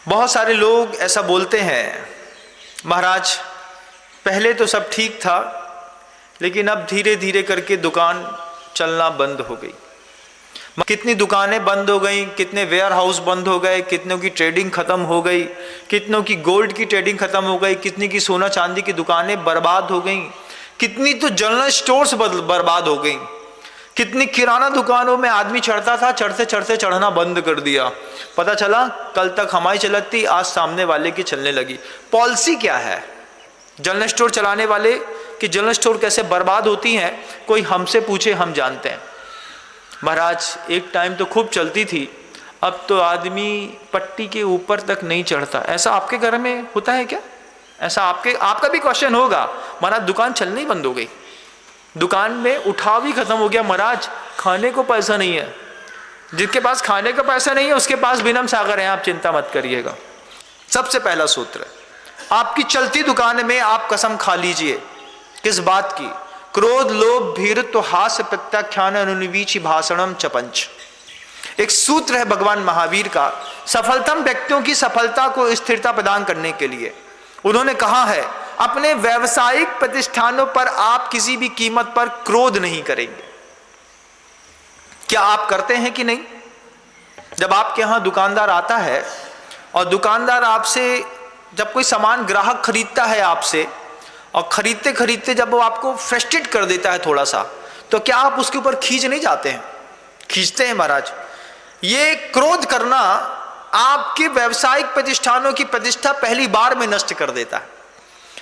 बहुत सारे लोग ऐसा बोलते हैं, महाराज पहले तो सब ठीक था लेकिन अब धीरे धीरे करके दुकान चलना बंद हो गई। कितनी दुकानें बंद हो गई, कितने वेयर हाउस बंद हो गए, कितनों की ट्रेडिंग ख़त्म हो गई, कितनों की गोल्ड की ट्रेडिंग ख़त्म हो गई, कितनी की सोना चांदी की दुकानें बर्बाद हो गई, कितनी तो जनरल स्टोर्स बर्बाद हो गई, कितनी किराना दुकानों में आदमी चढ़ता था, चढ़ते चढ़ते चढ़ना बंद कर दिया। पता चला कल तक हमारी चलती, आज सामने वाले की चलने लगी। पॉलिसी क्या है जनरल स्टोर चलाने वाले कि जनरल स्टोर कैसे बर्बाद होती हैं, कोई हमसे पूछे हम जानते हैं। महाराज एक टाइम तो खूब चलती थी, अब तो आदमी पट्टी के ऊपर तक नहीं चढ़ता। ऐसा आपके घर में होता है क्या? ऐसा आपका भी क्वेश्चन होगा, महाराज दुकान चलनी ही बंद हो गई, दुकान में उठाव ही खत्म हो गया, महाराज खाने को पैसा नहीं है। जिसके पास खाने का पैसा नहीं है उसके पास बिनम सागर है, आप चिंता मत करिएगा। सबसे पहला सूत्र, आपकी चलती दुकान में आप कसम खा लीजिए। किस बात की? क्रोध लोभ भीरुत्व हास्य प्रत्याख्यान अनुनिवीची भाषणम चपंच। एक सूत्र है भगवान महावीर का, सफलतम व्यक्तियों की सफलता को स्थिरता प्रदान करने के लिए। उन्होंने कहा है अपने व्यावसायिक प्रतिष्ठानों पर आप किसी भी कीमत पर क्रोध नहीं करेंगे। क्या आप करते हैं कि नहीं? जब आपके यहां दुकानदार आता है और दुकानदार आपसे जब कोई सामान ग्राहक खरीदता है आपसे, और खरीदते खरीदते जब वो आपको फ्रस्ट्रेट कर देता है थोड़ा सा, तो क्या आप उसके ऊपर खींच नहीं जाते हैं? खींचते हैं महाराज। ये क्रोध करना आपके व्यावसायिक प्रतिष्ठानों की प्रतिष्ठा पहली बार में नष्ट कर देता है।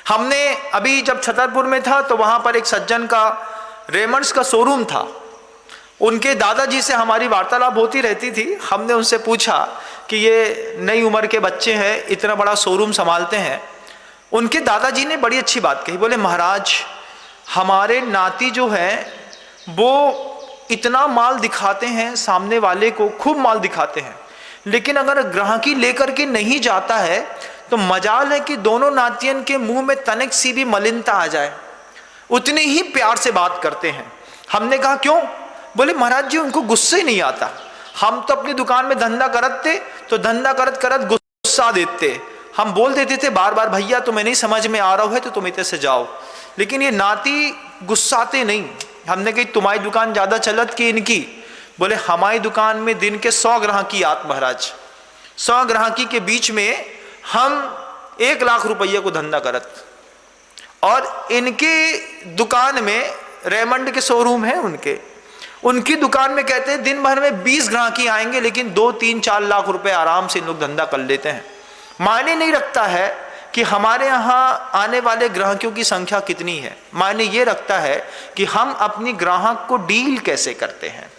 हमने अभी जब छतरपुर में था तो वहां पर एक सज्जन का रेमंड्स का शोरूम था। उनके दादाजी से हमारी वार्तालाप होती रहती थी। हमने उनसे पूछा कि ये नई उम्र के बच्चे हैं, इतना बड़ा शोरूम संभालते हैं। उनके दादाजी ने बड़ी अच्छी बात कही, बोले महाराज हमारे नाती जो है वो इतना माल दिखाते हैं सामने वाले को, खूब माल दिखाते हैं, लेकिन अगर ग्राहकी लेकर के नहीं जाता है तो मजाल है कि दोनों नातियन के मुंह में तनिक सी भी मलिनता आ जाए। उतने ही प्यार से बात करते हैं। हमने कहा क्यों? बोले महाराज जी उनको गुस्से ही नहीं आता। हम तो अपनी दुकान में धंधा करते तो धंधा करत करत गुस्सा देते, हम बोल देते थे बार बार भैया तुम्हें नहीं समझ में आ रहा है तो तुम इतने से जाओ, लेकिन ये नाती गुस्साते नहीं। हमने कही तुम्हारी दुकान ज्यादा चलत कि इनकी? बोले हमारी दुकान में दिन के 100 ग्राहकी आत महाराज, 100 ग्राहकी के बीच में हम 1 लाख रुपये को धंधा करत, और इनके दुकान में रेमंड के शोरूम है उनकी दुकान में कहते हैं दिन भर में 20 ग्राहकी आएंगे लेकिन 2, 3, 4 लाख रुपए आराम से इन लोग धंधा कर लेते हैं। मायने नहीं रखता है कि हमारे यहाँ आने वाले ग्राहकों की संख्या कितनी है, मायने ये रखता है कि हम अपनी ग्राहक को डील कैसे करते हैं।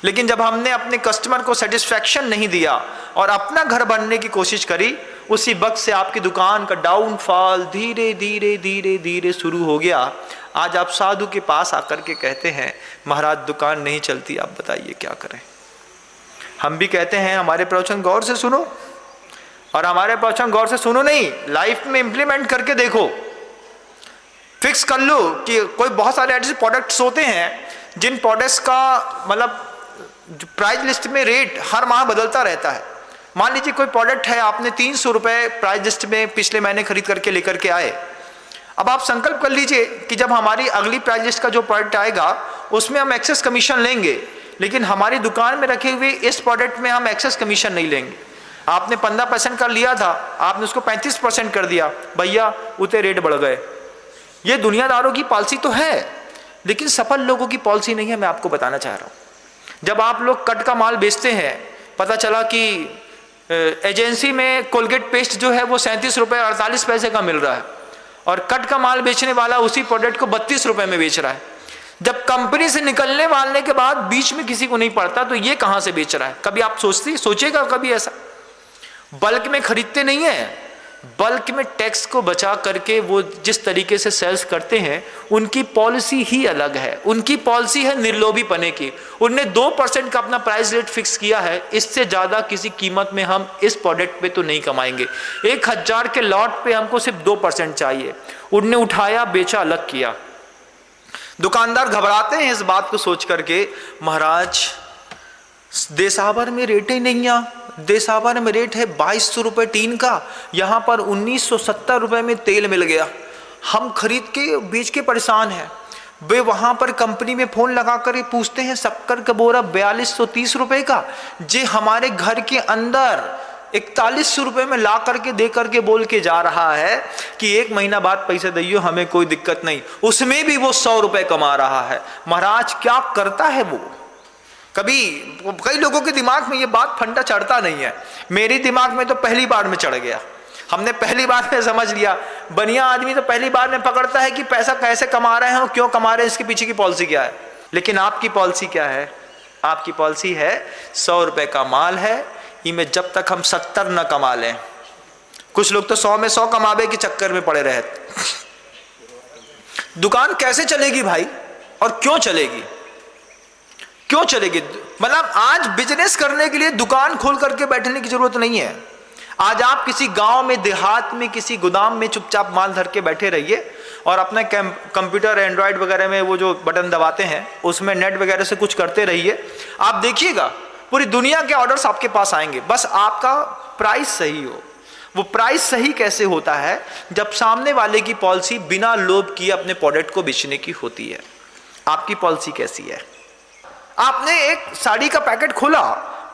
लेकिन जब हमने अपने कस्टमर को सेटिस्फैक्शन नहीं दिया और अपना घर बनने की कोशिश करी, उसी वक्त से आपकी दुकान का डाउनफॉल धीरे धीरे धीरे धीरे शुरू हो गया। आज आप साधु के पास आकर के कहते हैं महाराज दुकान नहीं चलती, आप बताइए क्या करें। हम भी कहते हैं हमारे प्रवचन गौर से सुनो, और हमारे प्रवचन गौर से सुनो नहीं, लाइफ में इंप्लीमेंट करके देखो। फिक्स कर लो कि कोई बहुत सारे ऐसे प्रोडक्ट्स होते हैं जिन प्रोडक्ट्स का मतलब प्राइस लिस्ट में रेट हर माह बदलता रहता है। मान लीजिए कोई प्रोडक्ट है, आपने 300 रुपये प्राइस लिस्ट में पिछले महीने खरीद करके लेकर के आए। अब आप संकल्प कर लीजिए कि जब हमारी अगली प्राइस लिस्ट का जो प्रोडक्ट आएगा उसमें हम एक्सेस कमीशन लेंगे, लेकिन हमारी दुकान में रखे हुए इस प्रोडक्ट में हम एक्सेस कमीशन नहीं लेंगे। आपने 15% का लिया था, आपने उसको 35% कर दिया, भैया उतने रेट बढ़ गए। ये दुनियादारों की पॉलिसी तो है, लेकिन सफल लोगों की पॉलिसी नहीं है। मैं आपको बताना चाह रहा हूँ, जब आप लोग कट का माल बेचते हैं, पता चला कि एजेंसी में कोलगेट पेस्ट जो है वो 37 रुपये 48 पैसे का मिल रहा है, और कट का माल बेचने वाला उसी प्रोडक्ट को 32 रुपये में बेच रहा है। जब कंपनी से निकलने वाले के बाद बीच में किसी को नहीं पड़ता तो ये कहाँ से बेच रहा है? कभी आप सोचेगा कभी ऐसा? बल्क में खरीदते नहीं है, बल्क में टैक्स को बचा करके वो जिस तरीके से सेल्स करते हैं उनकी पॉलिसी ही अलग है। उनकी पॉलिसी है निर्लोभी पने की। उनने 2% का अपना प्राइस रेट फिक्स किया है, इससे ज्यादा किसी कीमत में हम इस प्रोडक्ट पे तो नहीं कमाएंगे। 1000 के लॉट पे हमको सिर्फ 2% चाहिए। उनने उठाया, बेचा, अलग किया। दुकानदार घबराते हैं इस बात को सोच करके, महाराज देसावर में रेट ही नहीं है, देसावर में रेट है 2200 रुपये टीन का, यहाँ पर 1970 रुपये में तेल मिल गया। हम खरीद के बेच के परेशान हैं। वे वहाँ पर कंपनी में फ़ोन लगा कर पूछते हैं शक्कर का बोरा 4230 रुपये का, जे हमारे घर के अंदर 4100 रुपये में ला करके दे करके बोल के जा रहा है कि 1 महीना बाद पैसे दियो, हमें कोई दिक्कत नहीं। उसमें भी वो 100 रुपये कमा रहा है। महाराज क्या करता है वो? कई लोगों के दिमाग में ये बात फंडा चढ़ता नहीं है। मेरी दिमाग में तो पहली बार में चढ़ गया। हमने पहली बार में समझ लिया। बनिया आदमी तो पहली बार में पकड़ता है कि पैसा कैसे कमा रहे हैं, क्यों कमा रहे हैं, इसके पीछे की पॉलिसी क्या है। लेकिन आपकी पॉलिसी क्या है? आपकी पॉलिसी है 100 रुपये का माल है, इनमें जब तक हम 70 न कमा लें। कुछ लोग तो 100 में 100 कमावे के चक्कर में पड़े रहे। दुकान कैसे चलेगी भाई? और क्यों चलेगी? क्यों चलेगी? मतलब आज बिजनेस करने के लिए दुकान खोल करके बैठने की जरूरत नहीं है। आज आप किसी गांव में, देहात में, किसी गोदाम में चुपचाप माल धर के बैठे रहिए और अपने कंप्यूटर, एंड्रॉयड वगैरह में वो जो बटन दबाते हैं उसमें नेट वगैरह से कुछ करते रहिए। आप देखिएगा पूरी दुनिया के ऑर्डर्स आपके पास आएंगे, बस आपका प्राइस सही हो। वो प्राइस सही कैसे होता है? जब सामने वाले की पॉलिसी बिना लोभ किए अपने प्रोडक्ट को बेचने की होती है। आपकी पॉलिसी कैसी है? आपने एक साड़ी का पैकेट खोला,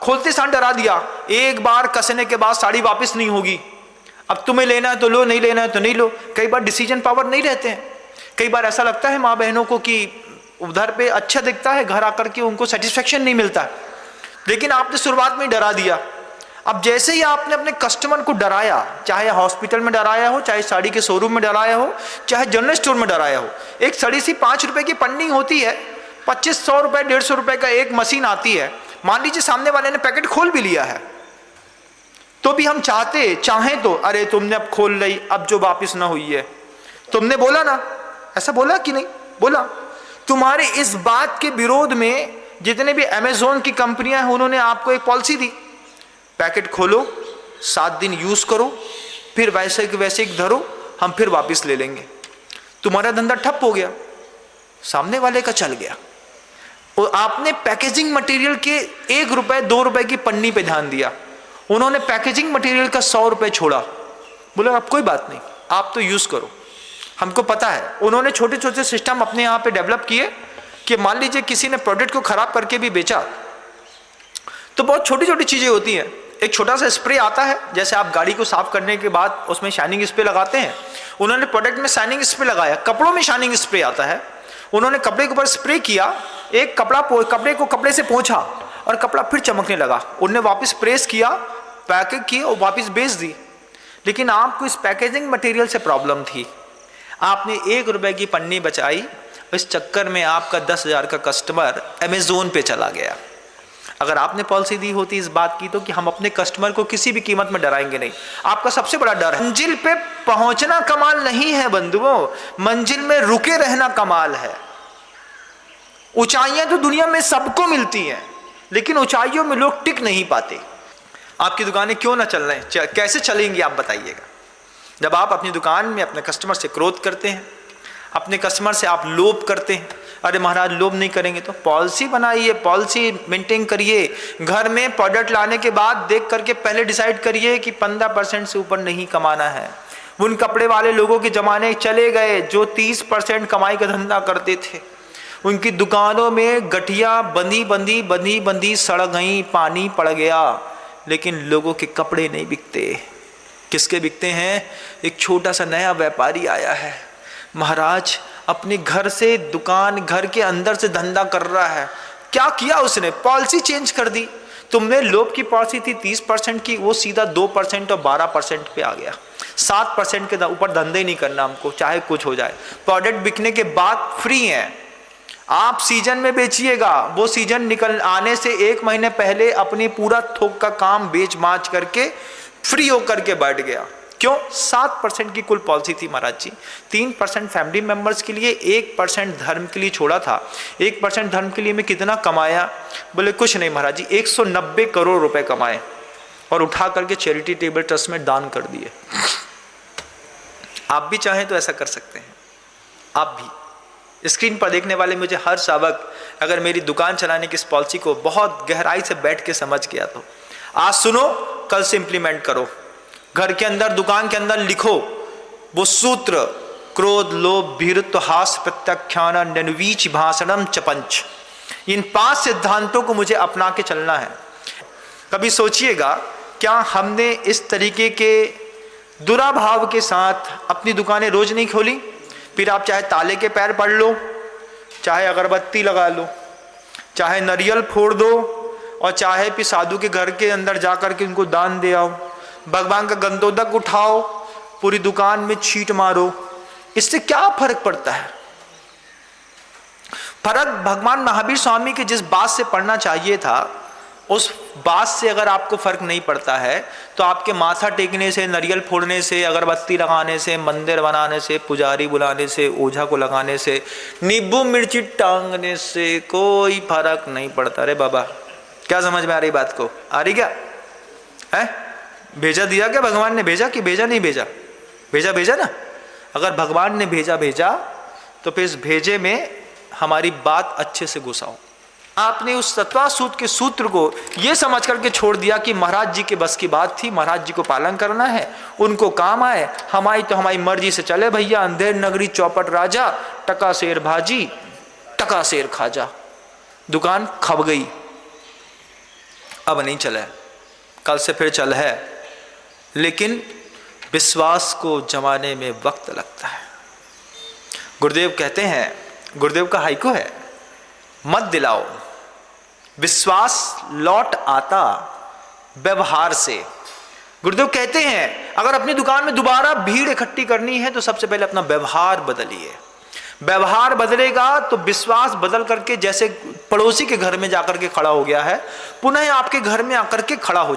खोलते साथ डरा दिया, एक बार कसने के बाद साड़ी वापस नहीं होगी, अब तुम्हें लेना है तो लो, नहीं लेना है तो नहीं लो। कई बार डिसीजन पावर नहीं रहते हैं। कई बार ऐसा लगता है माँ बहनों को कि उधर पे अच्छा दिखता है, घर आकर के उनको सेटिस्फेक्शन नहीं मिलता। लेकिन आपने शुरुआत में डरा दिया। अब जैसे ही आपने अपने कस्टमर को डराया, चाहे हॉस्पिटल में डराया हो, चाहे साड़ी के शोरूम में डराया हो, चाहे जनरल स्टोर में डराया हो, एक सड़ी सी 5 रुपए की पन्नी होती है, 2500 रुपए 150 रुपए का एक मशीन आती है। मान लीजिए सामने वाले ने पैकेट खोल भी लिया है, तो भी हम चाहें तो अरे तुमने अब खोल ली, अब जो वापिस ना हुई है, तुमने बोला ना, ऐसा बोला कि नहीं बोला? तुम्हारे इस बात के विरोध में जितने भी अमेज़न की कंपनियां हैं उन्होंने आपको एक पॉलिसी दी, पैकेट खोलो, 7 दिन यूज करो, फिर वैसे के वैसे धरो, हम फिर वापस ले लेंगे। तुम्हारा धंधा ठप हो गया, सामने वाले का चल गया। और आपने पैकेजिंग मटेरियल के 1 रुपए 2 रुपए की पन्नी पे ध्यान दिया, उन्होंने पैकेजिंग मटेरियल का 100 रुपए छोड़ा। बोला अब कोई बात नहीं, आप तो यूज करो, हमको पता है। उन्होंने छोटे छोटे सिस्टम अपने यहाँ पे डेवलप किए कि मान लीजिए किसी ने प्रोडक्ट को खराब करके भी बेचा, तो बहुत छोटी छोटी चीजें होती हैं। एक छोटा सा स्प्रे आता है, जैसे आप गाड़ी को साफ करने के बाद उसमें शाइनिंग स्प्रे लगाते हैं, उन्होंने प्रोडक्ट में शाइनिंग स्प्रे लगाया। कपड़ों में शाइनिंग स्प्रे आता है, उन्होंने कपड़े के ऊपर स्प्रे किया, एक कपड़े को कपड़े से पोंछा और कपड़ा फिर चमकने लगा। उन्होंने वापस प्रेस किया, पैकेज की और वापस बेच दी। लेकिन आपको इस पैकेजिंग मटेरियल से प्रॉब्लम थी, आपने 1 रुपए की पन्नी बचाई, इस चक्कर में आपका 10,000 का कस्टमर अमेज़न पे चला गया। अगर आपने पॉलिसी दी होती इस बात की तो कि हम अपने कस्टमर को किसी भी कीमत में डराएंगे नहीं। आपका सबसे बड़ा डर है मंजिल पे पहुंचना कमाल नहीं है बंधुओं, मंजिल में रुके रहना कमाल है। ऊंचाइयां तो दुनिया में सबको मिलती हैं, लेकिन ऊंचाइयों में लोग टिक नहीं पाते। आपकी दुकानें क्यों ना चल रही, कैसे चलेंगी आप बताइएगा? जब आप अपनी दुकान में अपने कस्टमर से क्रोध करते हैं, अपने कस्टमर से आप लोभ करते हैं। अरे महाराज लोभ नहीं करेंगे तो पॉलिसी बनाइए, पॉलिसी मेंटेन करिए। घर में प्रोडक्ट लाने के बाद देख करके पहले डिसाइड करिए कि 15% से ऊपर नहीं कमाना है। उन कपड़े वाले लोगों के जमाने चले गए जो 30% कमाई का धंधा करते थे। उनकी दुकानों में गठिया बंधी सड़ गई, पानी पड़ गया, लेकिन लोगों के कपड़े नहीं बिकते। किसके बिकते हैं? एक छोटा सा नया व्यापारी आया है, महाराज अपने घर से दुकान, घर के अंदर से धंधा कर रहा है। क्या किया उसने? पॉलिसी चेंज कर दी। तुमने लोभ की पॉलिसी थी 30% की, वो सीधा 2% और 12% पे आ गया। 7% के ऊपर धंधे ही नहीं करना हमको, चाहे कुछ हो जाए। प्रोडक्ट बिकने के बाद फ्री है, आप सीजन में बेचिएगा। वो सीजन निकल आने से 1 महीने पहले अपनी पूरा थोक का काम बेच माच करके फ्री होकर के बैठ गया। क्यों? 7% की कुल पॉलिसी थी महाराज जी। 3% फैमिली मेंबर्स के लिए, 1% धर्म के लिए छोड़ा था। 1% धर्म के लिए मैं कितना कमाया? बोले कुछ नहीं महाराज जी, 190 करोड़ रुपए कमाए और उठा करके चैरिटी टेबल ट्रस्ट में दान कर दिए। आप भी चाहें तो ऐसा कर सकते हैं, आप भी। स्क्रीन पर देखने वाले मुझे हर सावक अगर मेरी दुकान चलाने की इस पॉलिसी को बहुत गहराई से बैठ के समझ गया तो आज सुनो, कल से इंप्लीमेंट करो। घर के अंदर, दुकान के अंदर लिखो वो सूत्र, क्रोध, लोभ, भीरुत्व, हास, प्रत्याख्यान, निर्वीच भाषणम च पंच। इन 5 सिद्धांतों को मुझे अपना के चलना है। कभी सोचिएगा, क्या हमने इस तरीके के दुराभाव के साथ अपनी दुकानें रोज नहीं खोली? फिर आप चाहे ताले के पैर पढ़ लो, चाहे अगरबत्ती लगा लो, चाहे नारियल फोड़ दो, और चाहे फिर साधु के घर के अंदर जाकर के उनको दान दे आओ, भगवान का गंदोदक उठाओ, पूरी दुकान में छींट मारो, इससे क्या फर्क पड़ता है? फर्क भगवान महावीर स्वामी के जिस बात से पड़ना चाहिए था, उस बात से अगर आपको फर्क नहीं पड़ता है तो आपके माथा टेकने से, नारियल फोड़ने से, अगरबत्ती लगाने से, मंदिर बनाने से, पुजारी बुलाने से, ओझा को लगाने से, नींबू मिर्ची टांगने से कोई फर्क नहीं पड़ता। रे बाबा, क्या समझ में आ रही बात को? आ रही क्या है? भेजा दिया क्या भगवान ने? भेजा कि भेजा नहीं भेजा? भेजा, भेजा ना। अगर भगवान ने भेजा तो फिर इस भेजे में हमारी बात अच्छे से घुसाओ। आपने उस सत्वासूत के सूत्र को यह समझ करके छोड़ दिया कि महाराज जी के बस की बात थी, महाराज जी को पालन करना है, उनको काम आए, हमारी तो हमारी मर्जी से चले भैया। अंधेर नगरी चौपट राजा, टका शेर भाजी, टका शेर खाजा। दुकान खप गई, अब नहीं चले, कल से फिर चल है, लेकिन विश्वास को जमाने में वक्त लगता है। गुरुदेव कहते हैं, गुरुदेव का हाइकू है, मत दिलाओ, विश्वास लौट आता व्यवहार से। गुरुदेव कहते हैं, अगर अपनी दुकान में दोबारा भीड़ इकट्ठी करनी है तो सबसे पहले अपना व्यवहार बदलिए। व्यवहार बदलेगा तो विश्वास बदल करके, जैसे पड़ोसी के घर में जाकर के खड़ा हो गया है, पुनः आपके घर में आकर के खड़ा हो